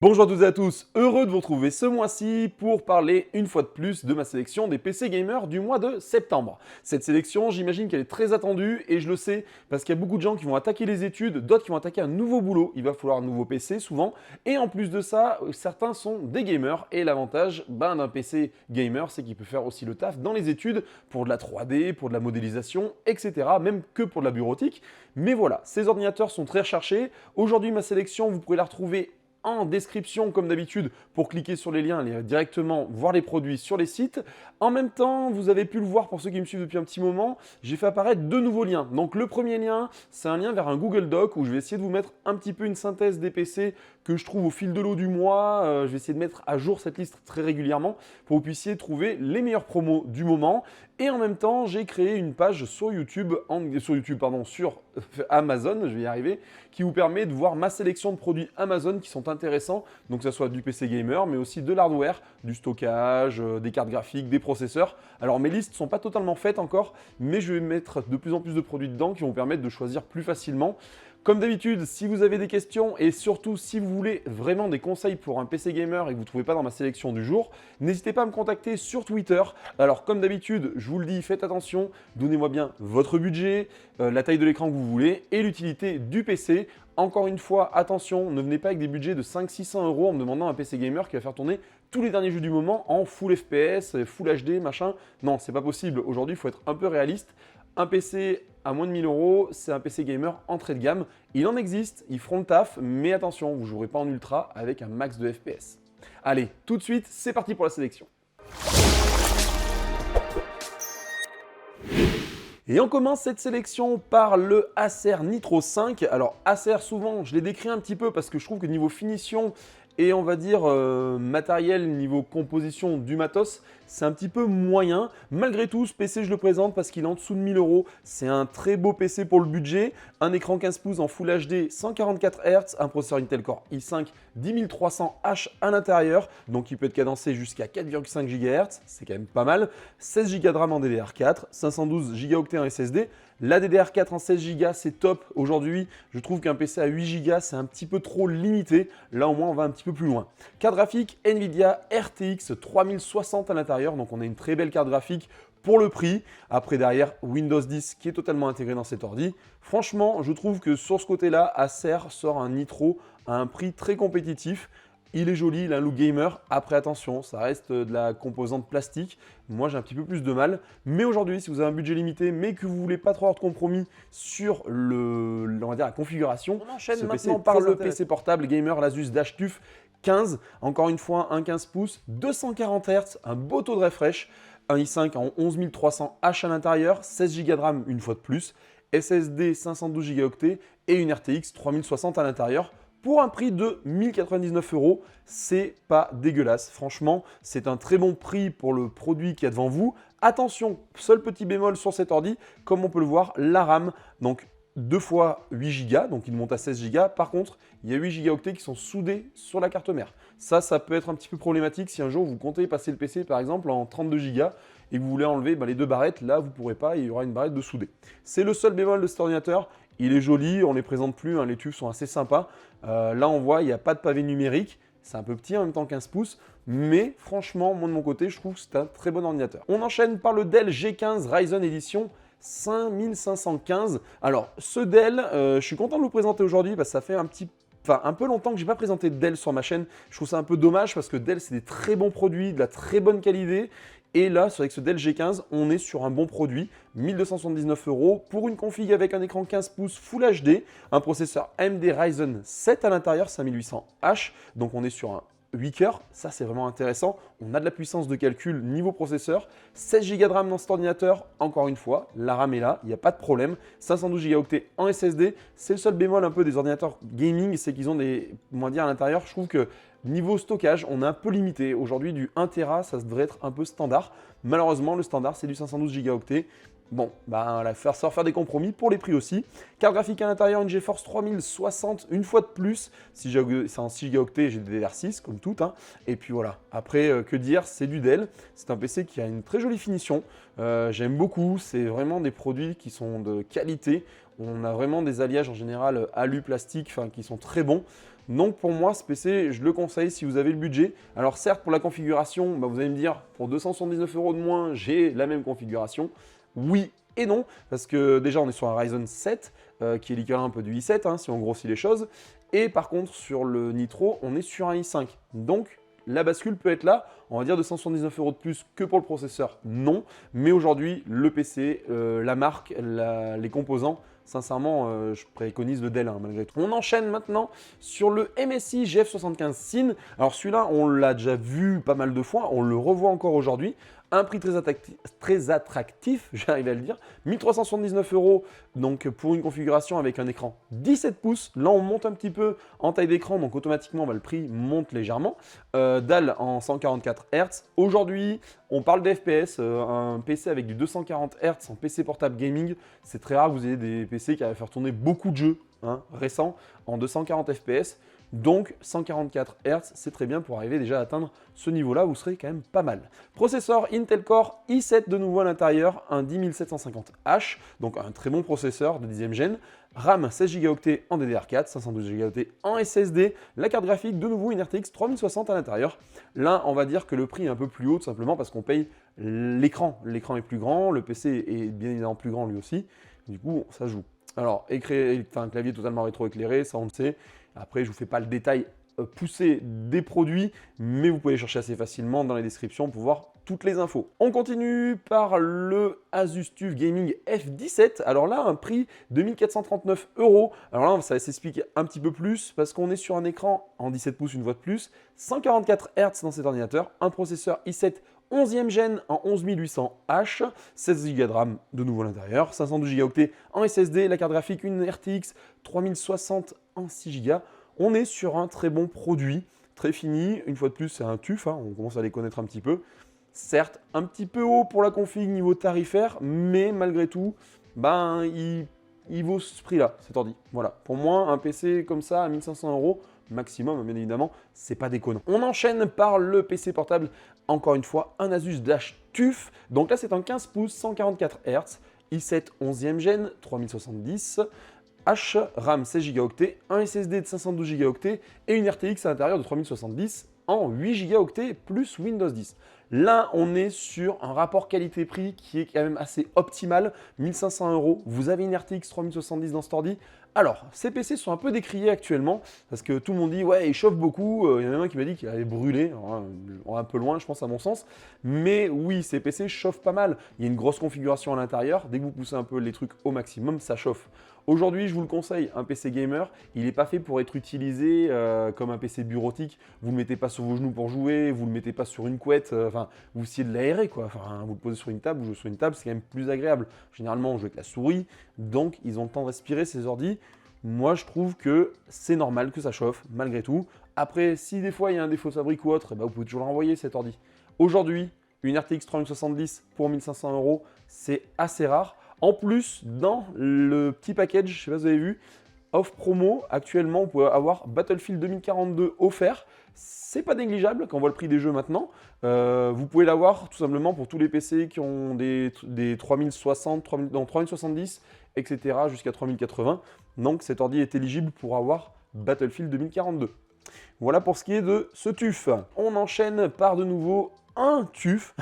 Bonjour à toutes et à tous, heureux de vous retrouver ce mois-ci pour parler une fois de plus de ma sélection des PC gamers du mois de septembre. Cette sélection, j'imagine qu'elle est très attendue et je le sais parce qu'il y a beaucoup de gens qui vont attaquer les études, d'autres qui vont attaquer un nouveau boulot, il va falloir un nouveau PC souvent, et en plus de ça, certains sont des gamers et l'avantage d'un PC gamer, c'est qu'il peut faire aussi le taf dans les études pour de la 3D, pour de la modélisation, etc., même que pour de la bureautique. Mais voilà, ces ordinateurs sont très recherchés. Aujourd'hui, ma sélection, vous pourrez la retrouver en description comme d'habitude pour cliquer sur les liens, aller directement voir les produits sur les sites. En même temps, vous avez pu le voir pour ceux qui me suivent depuis un petit moment, j'ai fait apparaître deux nouveaux liens. Donc le premier lien, c'est un lien vers un Google Doc où je vais essayer de vous mettre un petit peu une synthèse des PC que je trouve au fil de l'eau du mois. Je vais essayer de mettre à jour cette liste très régulièrement pour que vous puissiez trouver les meilleures promos du moment. Et en même temps, j'ai créé une page sur sur Amazon, je vais y arriver, qui vous permet de voir ma sélection de produits Amazon qui sont intéressants, donc que ce soit du PC gamer, mais aussi de l'hardware, du stockage, des cartes graphiques, des processeurs. Alors mes listes ne sont pas totalement faites encore, mais je vais mettre de plus en plus de produits dedans qui vont vous permettre de choisir plus facilement. Comme d'habitude, si vous avez des questions et surtout si vous voulez vraiment des conseils pour un PC gamer et que vous ne trouvez pas dans ma sélection du jour, n'hésitez pas à me contacter sur Twitter. Alors comme d'habitude, je vous le dis, faites attention, donnez-moi bien votre budget, la taille de l'écran que vous voulez et l'utilité du PC. Encore une fois, attention, ne venez pas avec des budgets de 500-600 € en me demandant un PC gamer qui va faire tourner tous les derniers jeux du moment en full FPS, full HD, machin. Non, c'est pas possible. Aujourd'hui, il faut être un peu réaliste. Un PC à moins de 1000 €, c'est un PC gamer entrée de gamme. Il en existe, ils feront le taf, mais attention, vous ne jouerez pas en ultra avec un max de FPS. Allez, tout de suite, c'est parti pour la sélection. Et on commence cette sélection par le Acer Nitro 5. Alors Acer, souvent, je l'ai décrit un petit peu parce que je trouve que niveau finition et on va dire matériel, niveau composition du matos, c'est un petit peu moyen. Malgré tout, ce PC, je le présente parce qu'il est en dessous de 1000 €. C'est un très beau PC pour le budget. Un écran 15 pouces en Full HD, 144 Hz, un processeur Intel Core i5 10300H à l'intérieur, donc il peut être cadencé jusqu'à 4,5 GHz, c'est quand même pas mal. 16 Go de RAM en DDR4, 512 Go en SSD. La DDR4 en 16 Go, c'est top. Aujourd'hui, je trouve qu'un PC à 8 Go, c'est un petit peu trop limité. Là, au moins, on va un petit peu plus loin. Carte graphique Nvidia RTX 3060 à l'intérieur. Donc, on a une très belle carte graphique pour le prix. Après, derrière, Windows 10 qui est totalement intégré dans cet ordi. Franchement, je trouve que sur ce côté-là, Acer sort un Nitro à un prix très compétitif. Il est joli, il a un look gamer. Après, attention, ça reste de la composante plastique. Moi, j'ai un petit peu plus de mal. Mais aujourd'hui, si vous avez un budget limité, mais que vous ne voulez pas trop avoir de compromis sur on va dire, la configuration, on enchaîne maintenant par le PC portable gamer l'Asus DashTUF 15. Encore une fois, un 15 pouces, 240 Hz, un beau taux de refresh, un i5 en 11300H à l'intérieur, 16 Go de RAM une fois de plus, SSD 512 Go et une RTX 3060 à l'intérieur. Pour un prix de 1099 €, c'est pas dégueulasse. Franchement, c'est un très bon prix pour le produit qu'il y a devant vous. Attention, seul petit bémol sur cet ordi, comme on peut le voir, la RAM. Donc 2 fois 8 Go, donc il monte à 16 Go. Par contre, il y a 8 Go qui sont soudés sur la carte mère. Ça peut être un petit peu problématique si un jour vous comptez passer le PC par exemple en 32 Go et que vous voulez enlever les deux barrettes. Là, vous ne pourrez pas, il y aura une barrette de soudé. C'est le seul bémol de cet ordinateur. Il est joli, on ne les présente plus, les tubes sont assez sympas. Là, on voit, il n'y a pas de pavé numérique. C'est un peu petit, en même temps 15 pouces. Mais franchement, moi de mon côté, je trouve que c'est un très bon ordinateur. On enchaîne par le Dell G15 Ryzen Edition 5515. Alors, ce Dell, je suis content de vous présenter aujourd'hui parce que ça fait un peu longtemps que je n'ai pas présenté de Dell sur ma chaîne. Je trouve ça un peu dommage parce que Dell, c'est des très bons produits, de la très bonne qualité. Et là, c'est vrai que ce Dell G15, on est sur un bon produit, 1279 € pour une config avec un écran 15 pouces Full HD, un processeur AMD Ryzen 7 à l'intérieur, 5800H, donc on est sur un 8 cœurs, ça c'est vraiment intéressant. On a de la puissance de calcul niveau processeur, 16 Go de RAM dans cet ordinateur, encore une fois, la RAM est là, il n'y a pas de problème. 512 Go en SSD, c'est le seul bémol un peu des ordinateurs gaming, c'est qu'ils ont des, à l'intérieur, je trouve que niveau stockage, on est un peu limité. Aujourd'hui, du 1 Tera, ça devrait être un peu standard. Malheureusement, le standard, c'est du 512 Go. Bon, il va falloir faire des compromis pour les prix aussi. Carte graphique à l'intérieur, une GeForce 3060, une fois de plus. C'est en 6 Go, j'ai des DDR6, comme tout. Et puis voilà, après, que dire, c'est du Dell. C'est un PC qui a une très jolie finition. J'aime beaucoup, c'est vraiment des produits qui sont de qualité. On a vraiment des alliages en général alu, plastique, qui sont très bons. Donc pour moi, ce PC, je le conseille si vous avez le budget. Alors certes, pour la configuration, vous allez me dire, pour 279 € de moins, j'ai la même configuration. Oui et non, parce que déjà, on est sur un Ryzen 7, qui est l'équivalent un peu du i7, hein, si on grossit les choses. Et par contre, sur le Nitro, on est sur un i5. Donc, la bascule peut être là, on va dire 279 € de plus que pour le processeur, non. Mais aujourd'hui, le PC, la marque, les composants, sincèrement, je préconise le Dell, hein, malgré tout. On enchaîne maintenant sur le MSI GF75 Cine. Alors celui-là, on l'a déjà vu pas mal de fois, on le revoit encore aujourd'hui. Un prix très attractif, j'arrive à le dire, 1379 €, donc pour une configuration avec un écran 17 pouces. Là, on monte un petit peu en taille d'écran, donc automatiquement, le prix monte légèrement. Dalle en 144 Hz. Aujourd'hui, on parle d'FPS, un PC avec du 240 Hz en PC portable gaming. C'est très rare que vous ayez des PC qui arrivent à faire tourner beaucoup de jeux récents en 240 FPS. Donc 144 Hz, c'est très bien pour arriver déjà à atteindre ce niveau-là, vous serez quand même pas mal. Processeur Intel Core i7 de nouveau à l'intérieur, un 10750H, donc un très bon processeur de 10e gène. RAM 16 Go en DDR4, 512 Go en SSD. La carte graphique, de nouveau une RTX 3060 à l'intérieur. Là, on va dire que le prix est un peu plus haut, tout simplement parce qu'on paye l'écran. L'écran est plus grand, le PC est bien évidemment plus grand lui aussi. Du coup, ça joue. Alors, clavier totalement rétroéclairé, ça on le sait. Après, je ne vous fais pas le détail poussé des produits, mais vous pouvez les chercher assez facilement dans les descriptions pour voir toutes les infos. On continue par le Asus TUF Gaming F17. Alors là, un prix de 1439 €. Alors là, ça va s'expliquer un petit peu plus parce qu'on est sur un écran en 17 pouces une fois de plus, 144 Hz dans cet ordinateur, un processeur i7 11e gène en 11800H, 16 Go de RAM de nouveau à l'intérieur, 512 Go en SSD, la carte graphique, une RTX 3060 en 6 Go. On est sur un très bon produit, très fini. Une fois de plus, c'est un TUF, on commence à les connaître un petit peu. Certes, un petit peu haut pour la config niveau tarifaire, mais malgré tout, il vaut ce prix-là, cet ordi. Voilà, pour moi, un PC comme ça à 1500 € maximum, bien évidemment, c'est pas déconnant. On enchaîne par le PC portable, encore une fois, un Asus Dash TUF. Donc là, c'est un 15 pouces, 144 Hz, i7 11e gène, 3070, H, RAM 16 Go, un SSD de 512 Go et une RTX à l'intérieur de 3070 en 8 Go plus Windows 10. Là, on est sur un rapport qualité-prix qui est quand même assez optimal. 1500 €, vous avez une RTX 3070 dans cet ordi. Alors, ces PC sont un peu décriés actuellement parce que tout le monde dit « ouais, ils chauffent beaucoup ». Il y en a même un qui m'a dit qu'il allait brûler, un peu loin, je pense, à mon sens. Mais oui, ces PC chauffent pas mal. Il y a une grosse configuration à l'intérieur. Dès que vous poussez un peu les trucs au maximum, ça chauffe. Aujourd'hui, je vous le conseille, un PC gamer, il n'est pas fait pour être utilisé comme un PC bureautique. Vous ne le mettez pas sur vos genoux pour jouer, vous ne le mettez pas sur une couette, vous essayez de l'aérer, quoi. Vous le posez sur une table, vous jouez sur une table, c'est quand même plus agréable. Généralement, on joue avec la souris, donc ils ont le temps de respirer, ces ordis. Moi, je trouve que c'est normal que ça chauffe, malgré tout. Après, si des fois il y a un défaut de fabrique ou autre, vous pouvez toujours l'envoyer, cet ordi. Aujourd'hui, une RTX 3070 pour 1500 €, c'est assez rare. En plus, dans le petit package, je ne sais pas si vous avez vu, offre promo, actuellement, vous pouvez avoir Battlefield 2042 offert. C'est pas négligeable quand on voit le prix des jeux maintenant. Vous pouvez l'avoir tout simplement pour tous les PC qui ont des 3060, 3070, etc. jusqu'à 3080. Donc cet ordi est éligible pour avoir Battlefield 2042. Voilà pour ce qui est de ce TUF. On enchaîne par de nouveau un TUF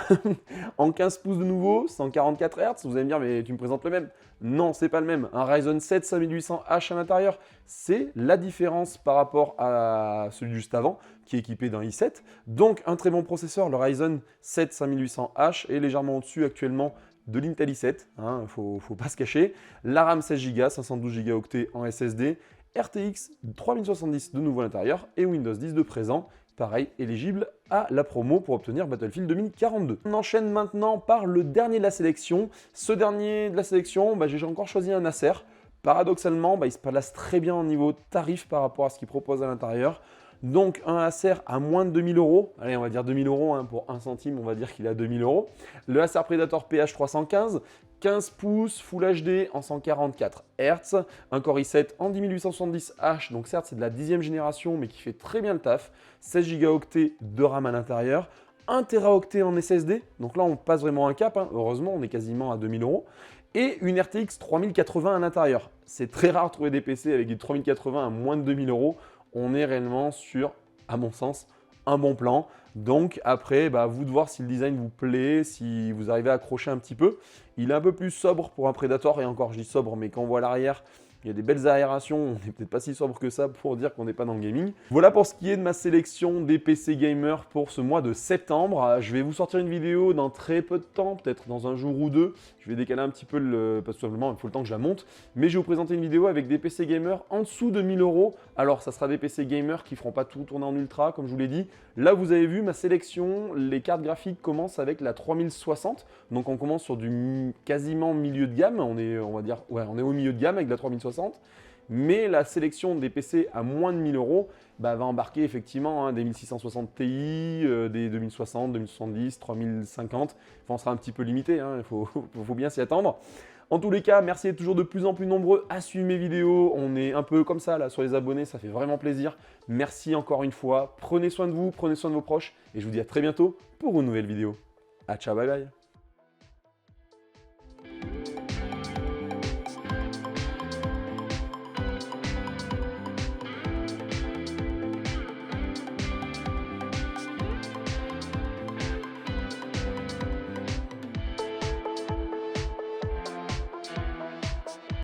en 15 pouces de nouveau, 144 Hz. Vous allez me dire, mais tu me présentes le même. Non, c'est pas le même. Un Ryzen 7 5800H à l'intérieur, c'est la différence par rapport à celui juste avant, qui est équipé d'un i7. Donc un très bon processeur, le Ryzen 7 5800H est légèrement au-dessus actuellement de l'Intel i7, faut pas se cacher. La RAM 16 Go, 512 Go en SSD, RTX 3070 de nouveau à l'intérieur et Windows 10 de présent. Pareil, éligible à la promo pour obtenir Battlefield 2042. On enchaîne maintenant par le dernier de la sélection. Ce dernier de la sélection, j'ai encore choisi un Acer. Paradoxalement, il se place très bien au niveau tarif par rapport à ce qu'il propose à l'intérieur. Donc un Acer à moins de 2000 €, allez on va dire 2000 € pour 1 centime, on va dire qu'il est à 2000 €. Le Acer Predator PH315, 15 pouces, Full HD en 144 Hz, un Core i7 en 10870H, donc certes c'est de la 10e génération mais qui fait très bien le taf, 16 Go de RAM à l'intérieur, 1 Teraoctet en SSD, donc là on passe vraiment un cap, heureusement on est quasiment à 2000 €, et une RTX 3080 à l'intérieur. C'est très rare de trouver des PC avec du 3080 à moins de 2000 €. on est réellement sur, à mon sens, un bon plan. Donc après, à vous de voir si le design vous plaît, si vous arrivez à accrocher un petit peu. Il est un peu plus sobre pour un Predator, et encore je dis sobre, mais quand on voit l'arrière, il y a des belles aérations, on n'est peut-être pas si sobre que ça pour dire qu'on n'est pas dans le gaming. Voilà pour ce qui est de ma sélection des PC gamers pour ce mois de septembre. Je vais vous sortir une vidéo dans très peu de temps, peut-être dans un jour ou deux. Je vais décaler un petit peu, parce que tout simplement il faut le temps que je la monte. Mais je vais vous présenter une vidéo avec des PC gamers en dessous de 1000 €. Alors ça sera des PC gamers qui ne feront pas tout tourner en ultra, comme je vous l'ai dit. Là vous avez vu ma sélection, les cartes graphiques commencent avec la 3060. Donc on commence sur du quasiment milieu de gamme. On est au milieu de gamme avec la 3060. Mais la sélection des PC à moins de 1000 € va embarquer effectivement des 1660 Ti, des 2060, 2070, 3050. Enfin, on sera un petit peu limité, il faut bien s'y attendre. En tous les cas, merci d'être toujours de plus en plus nombreux à suivre mes vidéos. On est un peu comme ça là sur les abonnés, ça fait vraiment plaisir. Merci encore une fois. Prenez soin de vous, prenez soin de vos proches et je vous dis à très bientôt pour une nouvelle vidéo. Ciao, bye bye.